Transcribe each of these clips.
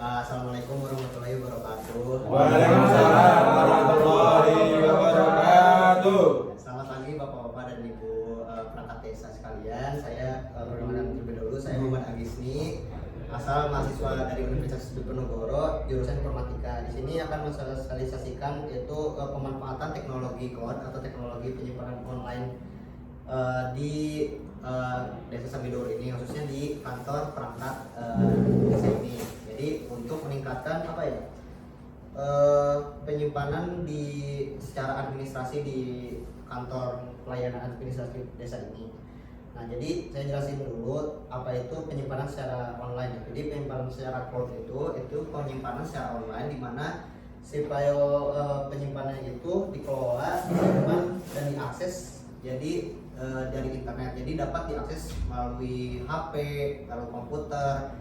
Assalamualaikum warahmatullahi wabarakatuh. Waalaikumsalam warahmatullahi wabarakatuh. Selamat pagi Bapak-bapak dan Ibu perangkat desa sekalian. Saya perkenalkan terlebih dahulu, saya Muhammad Agisni, asal mahasiswa dari Universitas Diponegoro, jurusan Informatika. Di sini akan mensosialisasikan yaitu pemanfaatan teknologi cloud atau teknologi penyimpanan online di Desa Sambidur ini, khususnya di kantor perangkat desa ini. Jadi untuk meningkatkan penyimpanan di secara administrasi di kantor pelayanan administrasi desa ini. Nah, jadi saya jelasin dulu apa itu penyimpanan secara online. Jadi penyimpanan secara cloud itu penyimpanan secara online di mana si file penyimpanannya itu dikelola, disimpan dan diakses jadi dari internet. Jadi dapat diakses melalui HP, lalu komputer.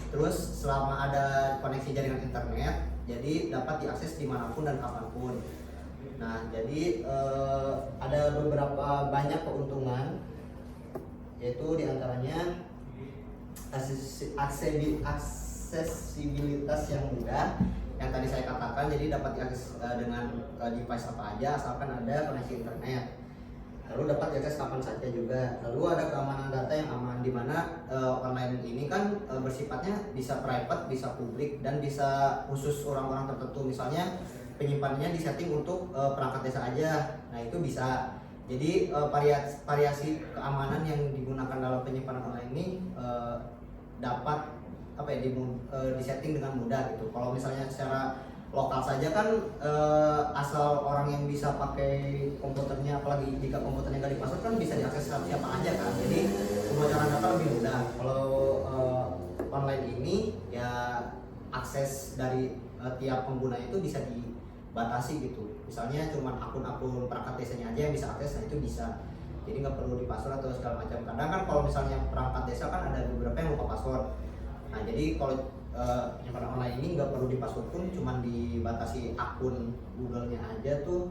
Terus selama ada koneksi jaringan internet, jadi dapat diakses dimanapun dan kapanpun. Nah, jadi ada beberapa banyak keuntungan, yaitu diantaranya aksesibilitas yang mudah, yang tadi saya katakan. Jadi dapat diakses dengan device apa aja asalkan ada koneksi internet. Lalu dapat diakses kapan saja juga. Lalu ada keamanan data yang aman, di mana online ini kan bersifatnya bisa private, bisa publik, dan bisa khusus orang-orang tertentu. Misalnya penyimpanannya disetting untuk perangkat desa aja. Nah, itu bisa. Jadi variasi keamanan yang digunakan dalam penyimpanan online ini dapat disetting dengan mudah gitu. Kalau misalnya secara lokal saja kan asal orang yang bisa pakai komputernya, apalagi jika komputernya nggak dipasang kan bisa diakses siapa aja kan. Jadi kebocoran data lebih mudah. Kalau online ini ya akses dari tiap pengguna itu bisa dibatasi gitu. Misalnya cuma akun-akun perangkat desanya aja yang bisa akses, nah itu bisa. Jadi nggak perlu dipasword atau segala macam. Kadang kan kalau misalnya perangkat desa kan ada beberapa yang lupa password. Nah, jadi kalau penyimpanan online ini nggak perlu dipasword pun, cuma dibatasi akun Google-nya aja tuh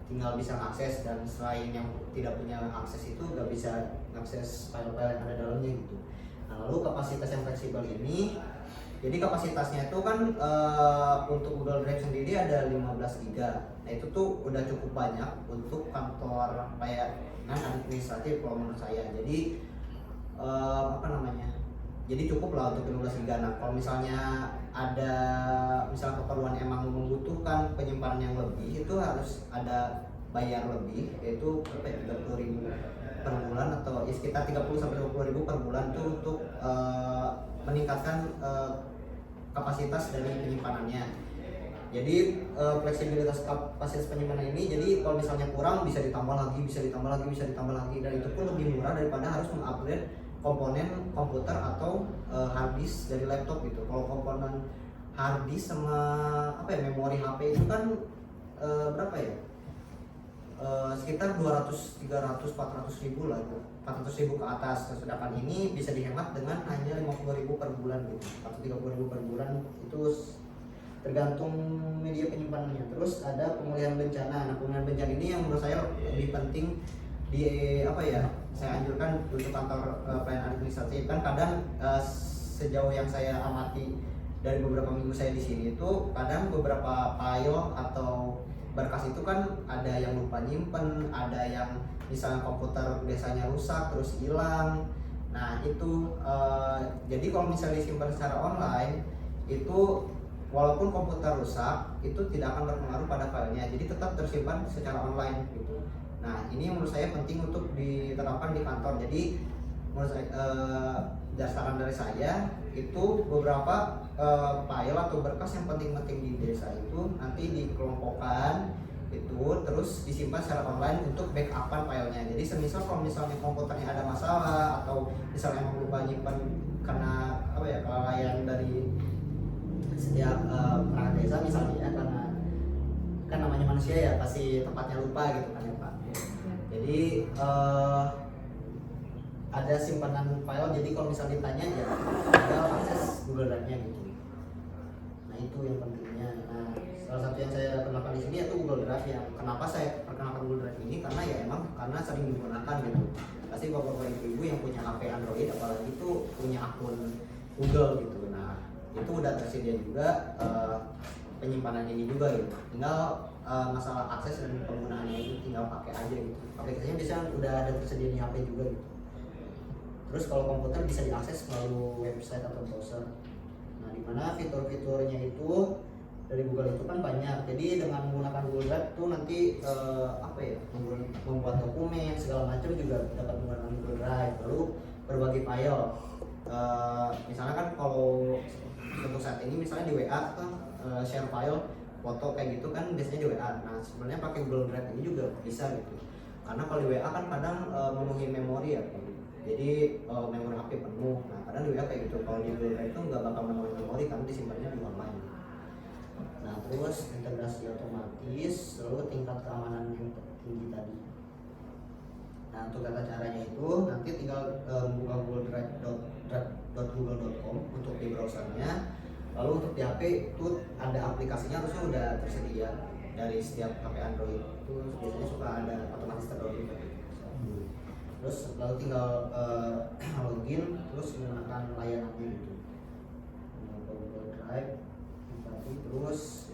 tinggal bisa akses. Dan selain yang tidak punya akses itu nggak bisa akses file-file yang ada dalamnya gitu. Nah, lalu kapasitas yang fleksibel ini, jadi kapasitasnya itu kan untuk Google Drive sendiri ada 15 GB. Nah, itu tuh udah cukup banyak untuk kantor pelayanan administratif kalau menurut saya. Jadi jadi cukup lah untuk 15 GB. Nah, kalau misalnya ada keperluan emang membutuhkan penyimpanan yang lebih, itu harus ada bayar lebih, yaitu 30.000 per bulan atau sekitar 30-20.000 per bulan tuh untuk meningkatkan kapasitas dari penyimpanannya. Jadi fleksibilitas kapasitas penyimpanan ini, jadi kalau misalnya kurang bisa ditambah lagi, dan itu pun lebih murah daripada harus mengupgrade komponen komputer atau hard disk dari laptop gitu. Kalau komponen hard disk sama memori HP itu kan berapa ya? Sekitar 200, 300, 400 ribu lah, 400 ribu ke atas. Sedangkan ini bisa dihemat dengan hanya 50.000 per bulan gitu, atau 30.000 per bulan. Itu tergantung media penyimpanannya. Terus ada pemulihan bencana. Nah, pemulihan bencana ini yang menurut saya lebih penting saya anjurkan untuk kantor pelayanan administratif. Kan kadang sejauh yang saya amati dari beberapa minggu saya di sini itu kadang beberapa file atau berkas itu kan ada yang lupa nyimpen, ada yang misalnya komputer desanya rusak terus hilang. Nah, itu jadi kalau misalnya disimpan secara online itu walaupun komputer rusak itu tidak akan berpengaruh pada filenya, jadi tetap tersimpan secara online gitu. Nah, ini menurut saya penting untuk diterapkan di kantor. Jadi menurut saya, dasarkan dari saya itu beberapa file atau berkas yang penting-penting di desa itu nanti dikelompokkan itu, terus disimpan secara online untuk backupan filenya. Jadi semisal kalau misalnya komputernya ada masalah atau misalnya emang lupa nyimpan karena kelalaian dari setiap perangkat desa misalnya ya, karena kan namanya manusia ya pasti tempatnya lupa gitu kan ya Pak. Jadi ada simpanan file, jadi kalau misalnya ditanya ya tinggal akses Google Drive-nya gitu. Nah, itu yang pentingnya. Nah, salah satu yang saya kenalkan di sini yaitu Google Drive. Yang kenapa saya perkenalkan Google Drive ini karena ya emang karena sering digunakan gitu. Pasti bapak-bapak ibu yang punya HP Android apalagi itu punya akun Google gitu. Nah, itu udah tersedia juga penyimpanan ini juga gitu. Tinggal masalah akses dan penggunaannya itu tinggal pakai aja gitu. Aplikasinya biasanya udah ada tersedia di HP juga gitu. Terus kalau komputer bisa diakses melalui website atau browser. Nah, di mana fitur-fiturnya itu dari Google itu kan banyak. Jadi dengan menggunakan Google Drive tuh nanti membuat dokumen segala macam juga dapat menggunakan Google Drive. Lalu berbagi file. Misalnya kan kalau untuk saat ini misalnya di WA kan share file foto kayak gitu kan biasanya di WA. Nah, sebenarnya pakai Google Drive ini juga bisa gitu. Karena kalau di WA kan kadang memenuhi memori ya. Jadi memori HP penuh. Nah, kadang di WA kayak gitu. Kalau di Google Drive itu nggak bakal memenuhi memori karena disimpannya di online. Nah, terus integrasi otomatis, lalu tingkat keamanan yang tinggi tadi. Nah, untuk tata caranya itu nanti tinggal buka google.drive.google.com untuk di browsernya. Lalu untuk di HP itu ada aplikasinya harusnya udah tersedia dari setiap HP Android itu biasanya suka ada otomatis terdownload. Terus lalu tinggal login terus menggunakan layanannya gitu. Google Drive terus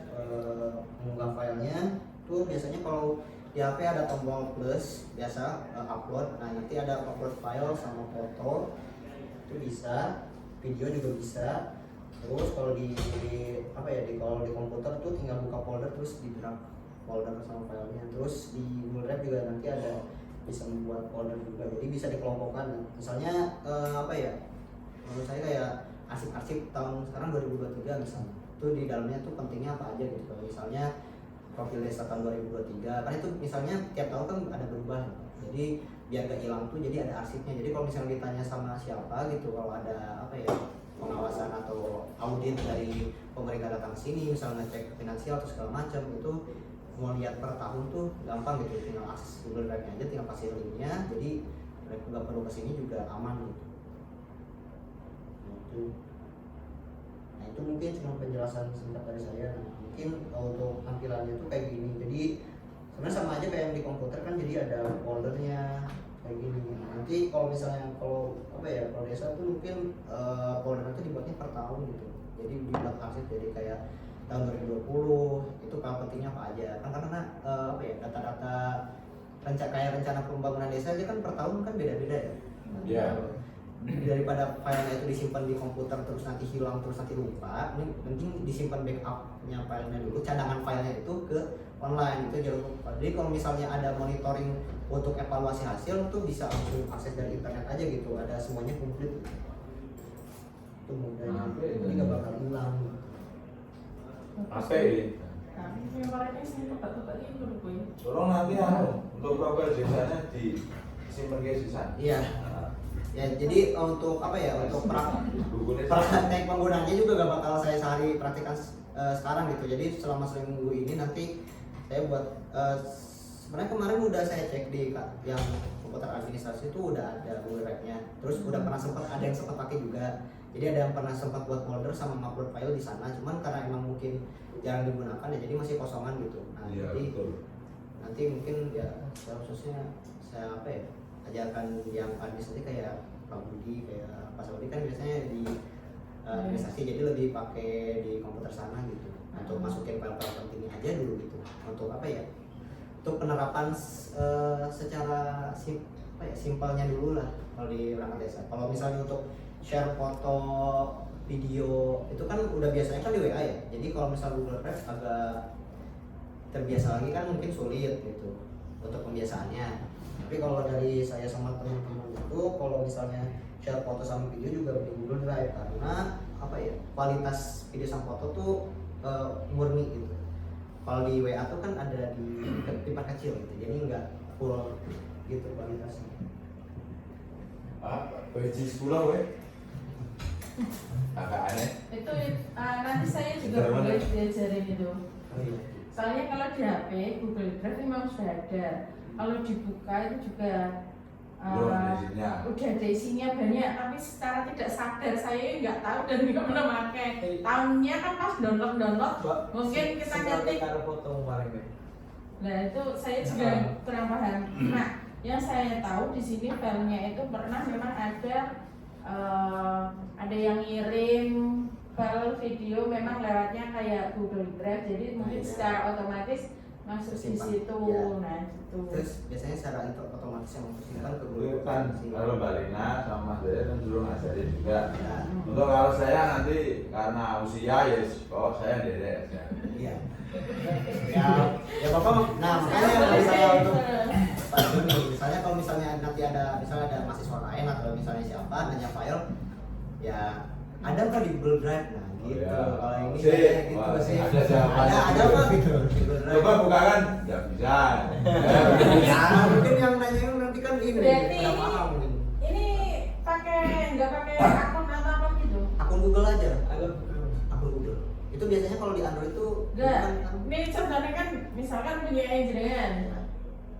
mengunggah filenya tuh biasanya kalau di HP ada tombol plus biasa upload. Nah, nanti ada upload file sama foto itu bisa, video juga bisa. Terus kalau di komputer tuh tinggal buka folder terus di drag folder sama filenya. Terus di Google Drive juga nanti ada bisa membuat folder juga, jadi bisa dikelompokkan. Misalnya menurut saya kayak arsip-arsip tahun sekarang 2023 misalnya, itu di dalamnya tuh pentingnya apa aja gitu. Misalnya profil desa tahun 2023 kan itu misalnya tiap tahun kan ada berubah, jadi biar gak hilang tuh jadi ada arsipnya. Jadi kalau misalnya ditanya sama siapa gitu, kalau ada pengawasan atau audit dari pemerintah datang sini misalnya ngecek finansial atau segala macam, itu mau lihat per tahun tuh gampang gitu, tinggal akses Google Drive aja, tinggal kasih linknya, jadi mereka nggak perlu kesini juga aman gitu. Nah, itu mungkin cuma penjelasan singkat dari saya. Nah, mungkin untuk tampilannya tuh kayak gini, jadi sebenarnya sama aja kayak yang di komputer kan, jadi ada foldernya kayak gini. Nah, nanti kalau misalnya kalau desa tuh mungkin foldernya tuh dibuatnya per tahun gitu, jadi dibuat arsip jadi kayak tahun 2020 itu kalau pentingnya apa aja kan, karena data-data rencana pembangunan desa aja kan per tahun kan beda-beda ya. Iya. Daripada filenya itu disimpan di komputer terus nanti hilang terus nanti lupa, ini penting disimpan backupnya filenya dulu, cadangan filenya itu ke online itu jangan lupa. Jadi kalau misalnya ada monitoring untuk evaluasi hasil tuh bisa langsung akses dari internet aja gitu, ada semuanya komplit itu mudahnya, jadi nggak bakal hilang. Apa ini? Tolong nanti untuk profil desanya disimpan ke sisa. Iya. Ya, jadi untuk untuk praktek penggunaannya juga gak bakal saya sehari praktikkan sekarang gitu. Jadi selama seminggu ini nanti saya buat sebenarnya kemarin udah saya cek di yang komputer administrasi itu udah ada Google Drive-nya. Terus udah pernah ada yang sempat pakai juga. Jadi ada yang pernah sempat buat folder sama upload file di sana. Cuman karena emang mungkin jarang digunakan ya, jadi masih kosongan gitu. Nah, iya, jadi betul. nanti mungkin ya khususnya saya ajarkan yang administrasi kayak Pak Budi, kayak Pak Saudi kan biasanya di administrasi, jadi lebih pakai di komputer sana gitu. Nah, untuk masukin file-file penting aja dulu gitu. Untuk untuk penerapan secara simpelnya dulu lah kalau di perangkat desa. Kalau misalnya untuk share foto, video itu kan udah biasanya kan di WA ya. Jadi kalau misalnya Google Drive agak terbiasa lagi kan mungkin sulit gitu untuk pembiasaannya. Tapi kalau dari saya sama teman-teman itu kalau misalnya share foto sama video juga di Google Drive, karena kualitas video sama foto tuh murni gitu. Kalau di WA tuh kan ada di part kecil gitu, jadi nggak full gitu kualitasnya. Biji sekolah weh. Agak aneh. Itu nanti saya juga boleh diajarin itu. Oh, iya. Soalnya kalau di HP Google Drive memang sudah ada. Kalau dibuka itu juga udah ada isinya banyak, tapi secara tidak sadar saya nggak tahu dan nggak pernah pakai. Tahunnya kan pas download mungkin kita ngetik. Nah itu saya juga kurang paham. Nah yang saya tahu di sini filenya itu pernah memang ada yang ngirim file video memang lewatnya kayak Google Drive, jadi mungkin iya. secara otomatis masuk di Tersimpan, situ. iya. Nah, itu. Terus biasanya secara itu otomatis yang tersimpan ke Itu Google kan sih. kalau Mbak Lina sama Mas Dede kan dulu ngajarin juga. Ya, Untuk kalau saya nanti karena usia ya, oh saya Dede aja. iya. Ya bapak, nah makanya kalau misalnya untuk Pak Joni, misalnya kalau misalnya nanti ada mahasiswa lain atau misalnya siapa nanya file, ya ada nggak di Google Drive? Nah gitu. ya. Kalau ini Sih, kayak gitu wah, sih. ada jawabannya. Ada apa gitu? Google Drive. Coba bukakan, nggak bisa. Ya mungkin yang nanya nanti kan ini Berarti udah paham mungkin. ini nggak pakai akun atau apa gitu? Akun Google aja. Akun Google. Itu biasanya kalau di Android itu Enggak. kan Ini contohnya kan misalkan punya jenengan.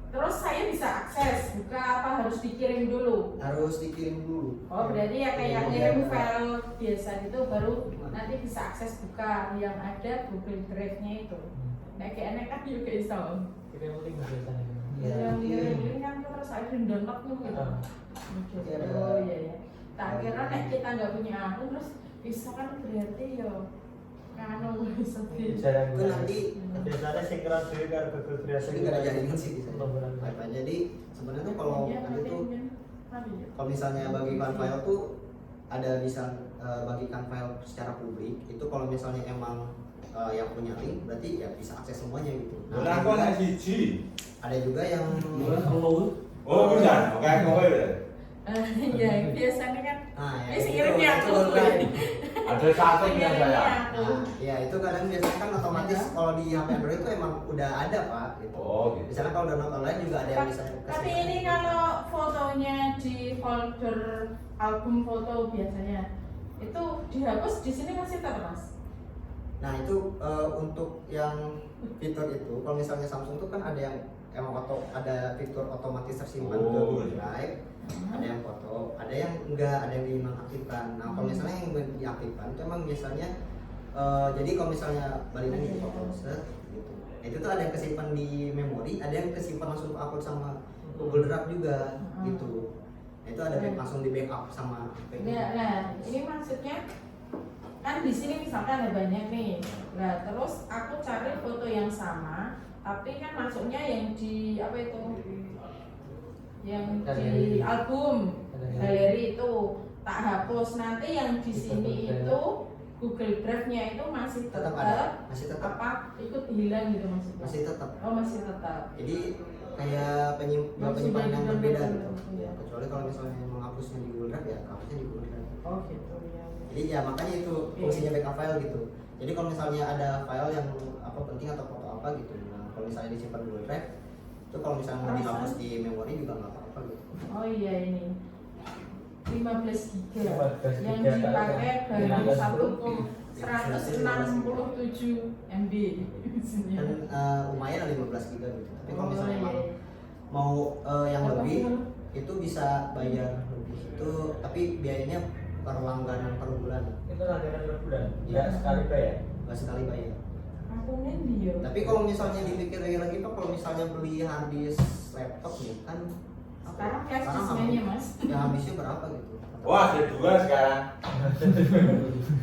Terus saya bisa akses, buka apa harus dikirim dulu? harus dikirim dulu. Oh berarti ya kayak Oh, ngirim iya. file biasa gitu baru nanti bisa akses buka yang ada Google Drive-nya itu. Nah kayak enak kan juga bisa. Kirim link biasanya. Iya, Yang kirim. ngirim kan terus ada download gitu. Iya, ada. Oh iya ya. Tak kira nek kita nggak punya akun terus bisa kan berarti ya kanu bisa di. Jarang. Itu nanti Biasanya sing keras dhewe karo Google Drive. Tapi nggak ada jaringan sih di sana. Lembaran. Apa, jadi sebenarnya tuh kalau Iya, nanti tuh ya. kalau misalnya bagikan file tuh ada bisa bagikan file secara publik itu kalau misalnya emang yang punya link berarti ya bisa akses semuanya gitu. Boleh aku naik siji. ada juga yang Oh bisa, oke kowe ya. Ya biasanya kan ya, ini sekiranya itu aku. kan. Ada satu yang saya. Nah, ya itu kadang biasanya kan otomatis kalau di HP Android itu emang udah ada pak gitu. Oh gitu. Misalnya kalau download online juga ada yang bisa Tapi ini kalau fotonya di folder album foto biasanya itu dihapus di sini masih tetap mas? Nah itu untuk yang fitur itu kalau misalnya Samsung tuh kan ada yang emang ada fitur otomatis tersimpan ke Oh, Google iya. Drive, ada yang foto, ada yang enggak, ada yang dinonaktifkan. Nah kalau misalnya yang diaktifkan itu emang biasanya jadi kalau misalnya balik lagi foto set gitu, itu tuh ada yang kesimpan di memori, ada yang kesimpan langsung upload sama Google Drive juga gitu. Nah, itu ada langsung di backup sama HP. Nah, ini maksudnya kan di sini misalkan ada banyak nih. Nah, terus aku cari foto yang sama, tapi kan masuknya yang di apa itu? Yang di album galeri itu tak hapus. Nanti yang di sini itu Google Drive-nya itu masih Tetap tetap ada, masih tetap. apa ikut hilang gitu maksudnya? Masih tetap. Oh, masih tetap. Jadi kayak penyimpanan yang Masih berbeda berbeda, gitu. iya. Kecuali kalau misalnya menghapusnya di Google Drive ya hapusnya di Google Drive. Oh, gitu ya. Jadi ya makanya itu fungsinya backup file gitu. Jadi kalau misalnya ada file yang apa penting atau foto apa gitu, nah kalau misalnya disimpan di Google Drive, itu kalau misalnya mau dihapus di memori juga nggak apa-apa gitu. Oh iya ini 15 giga 15 yang giga, dipakai baru 15. 167 MB isinya. Dan lumayan ada 15 GB gitu. Tapi kalau Oh, misalnya iya. emang mau yang Berapa lebih sih? itu bisa bayar lebih itu, tapi biayanya per langganan per bulan, Itu langganan per bulan. Iya. Enggak sekali bayar. nggak sekali bayar. Aku dia. Tapi kalau misalnya dipikir lagi pak, kalau misalnya beli harddisk laptop nih kan Sekarang flash sekarang disknya mas. ya habisnya berapa gitu? Wah ada dua sekarang.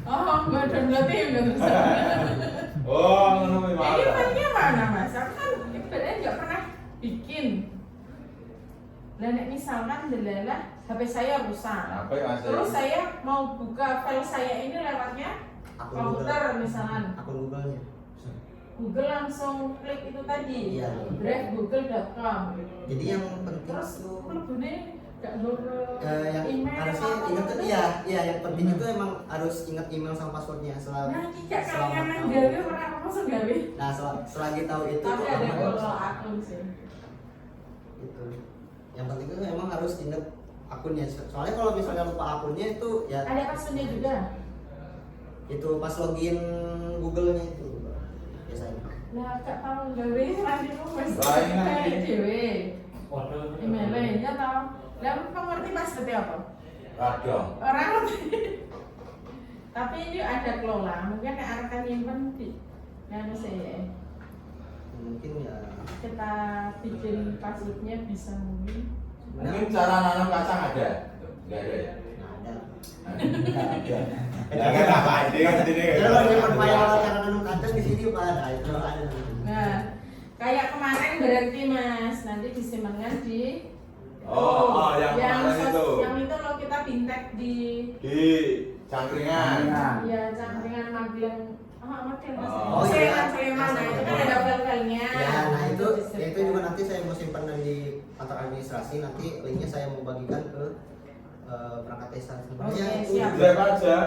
Oh enggak downloadnya enggak bisa. Oh ngono Ini malah. filenya mana mas? Aku kan ibaratnya nggak pernah bikin. Lah nek misalkan delalah HP saya rusak. Apa ya mas? Terus saya mau buka file saya ini lewatnya Akun komputer misalkan. akun Google-nya. Google langsung klik itu tadi. Iya. Drive google.com. Jadi yang penting Terus tuh lebihnya nggak nurut yang email harusnya apa ingat tuh gitu. iya yang penting itu emang harus ingat email sama passwordnya Nah, tidak selama kalian yang tahu. gawe orang langsung gawe. Nah selagi tahu itu Tapi tuh ada aman. kalau akun sih. Gitu. Yang penting itu emang harus ingat akunnya. Soalnya kalau misalnya lupa akunnya itu ya Ada passwordnya juga. itu pas login Google-nya itu biasanya. Lah gak tahu gawe nanti kok wis Lah, ini nanti. kayak dhewe. Waduh. Emailnya tahu. Lah kamu ngerti passwordnya apa? Radong. Orang ngerti. Tapi ini ada kelola, mungkin akan nyimpen di anu saya. Mungkin ya Kita bikin passwordnya bisa mungkin. Mungkin cara nanam kacang ada? Enggak ada ya? nggak ada. Nggak ada. Ya kan apa ini kan sini. Jadi kalau nyimpan file cara nanam kacang di sini Pak, nah itu ada. Nah, kayak kemarin berarti Mas, nanti disimpankan di Yang kemarin itu. Yang itu loh kita bintek di Di Cangkringan. ya Cangkringan Magelang. Magelang Mas. Oh, Sleman, iya. Sleman. Nah, itu kan ada file-filenya. Ya, nah itu disimpan. juga nanti saya mau simpan di kantor administrasi, nanti linknya saya mau bagikan ke perangkat desa. Sebenarnya Oke, itu siap. Drive aja.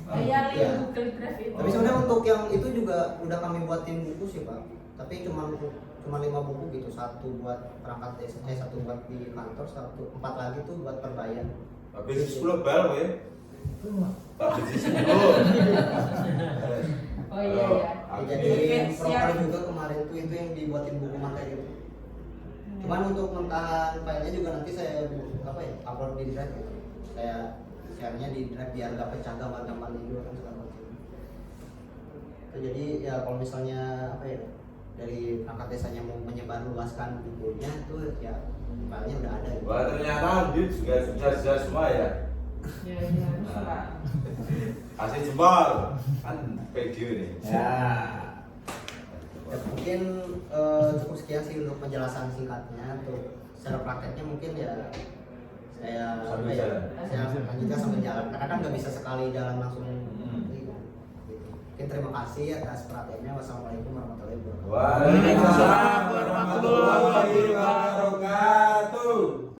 Iya, link Iya. Google Drive itu. Tapi sebenarnya untuk yang itu juga udah kami buatin buku sih Pak. Tapi cuma 5 buku gitu, satu buat perangkat desa, satu buat di kantor, 4 lagi tuh buat perbayar. Habis 10 bal we. Habis 10. Oh iya ya. Jadi Oke, proker siap. juga kemarin tuh itu yang dibuatin buku materi itu. Cuman untuk mentahan filenya juga nanti saya upload di drive gitu. Saya share-nya di drive biar gak pecah gambar-gambarnya juga kan segala macam. Jadi ya kalau misalnya dari perangkat desanya mau menyebarluaskan bukunya tuh ya filenya udah ada gitu. Wah ternyata Dit juga sudah semua ya. Ya, ya, Pak. Kasih jempol kan video nih. Ya, mungkin cukup sekian sih untuk penjelasan singkatnya. Untuk secara prakteknya mungkin ya saya Sambil jalan. saya lanjutkan sambil jalan. Karena kan nggak bisa sekali jalan langsung. Gitu. Mungkin terima kasih atas perhatiannya. Wassalamualaikum warahmatullahi wabarakatuh. Waalaikumsalam warahmatullahi wabarakatuh.